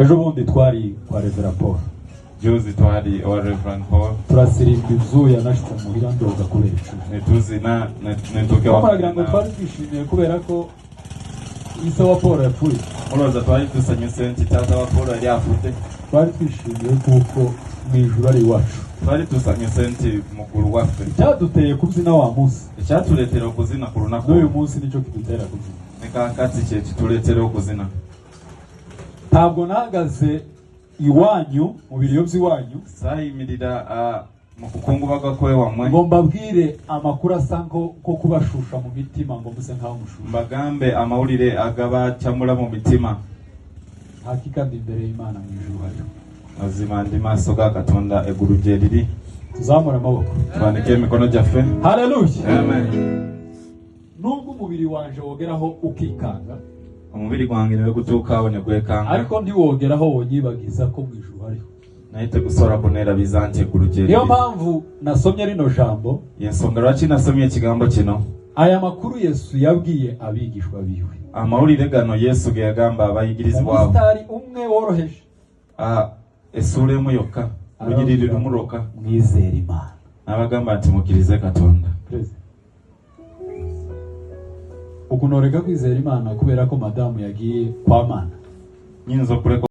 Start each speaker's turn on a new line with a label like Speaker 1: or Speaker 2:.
Speaker 1: ejo bundi twari kwa Reverend Paul.
Speaker 2: Juzi twari wa Reverend Paul.
Speaker 1: Turasirimba izuya nashitse muhira ndoga kubera icyo.
Speaker 2: Netuzi na netuke wa.
Speaker 1: Twaragira ngo twari twishimiye kubera ko Isa wa Paul yapfuye.
Speaker 2: Uroza twari dusanye senti tata wa Paul yari afute.
Speaker 1: Twari twishimiye kuko mwijuru ari iwacu.
Speaker 2: Twari dusanye senti mukuru wafe.
Speaker 1: Cyaduteye kuzina wa munsi.
Speaker 2: Icyaturetera kuzina kuruna ko.
Speaker 1: N'uyu munsi nicyo kidutera kuzina.
Speaker 2: Nekakatsi cye kituretera kuzina.
Speaker 1: Ntabwo nahagaze iwanyu mu biriyo by'iwanyu
Speaker 2: sayimirira mu kukungu bagakwe wamwe
Speaker 1: ngo mbabwire amakuru asanko ko kubashusha mu mitima ngo muse nkaho mushusha
Speaker 2: mbagambe amawulire agaba cyamura mu mitima
Speaker 1: hakika ndi imbere y'Imana mu ijuru hari
Speaker 2: azima ndi maso ga katonda egurugeriri
Speaker 1: tuzamura amaboko
Speaker 2: twanike imikono jaffe
Speaker 1: haleluya
Speaker 2: amen.
Speaker 1: Nubwo umubiri wanje wogeraho ukikanga
Speaker 2: umubiri gwange niwe gutuka abone gwekanga
Speaker 1: ariko ntiwogeraho wonyibagiza ko mu ijuru hariho
Speaker 2: nahite gusora bonera bizante gurugeriri.
Speaker 1: Niyo mpamvu nasomye rino jambo
Speaker 2: yensonga raki nasomye ikigambo kino
Speaker 1: aya makuru Yesu yabwiye abigishwa biwe
Speaker 2: amawulire gano Yesu ge yagamba abayigirizi bwabo
Speaker 1: umustari umwe woroheje
Speaker 2: esure mu yokka ugirira umuroka
Speaker 1: mwizera Imana
Speaker 2: nabagamba ati mukirize katonda
Speaker 1: ukunoreka kwizera Imana kubera ko madamu yagiye kwa Mana
Speaker 2: nyinzo kureka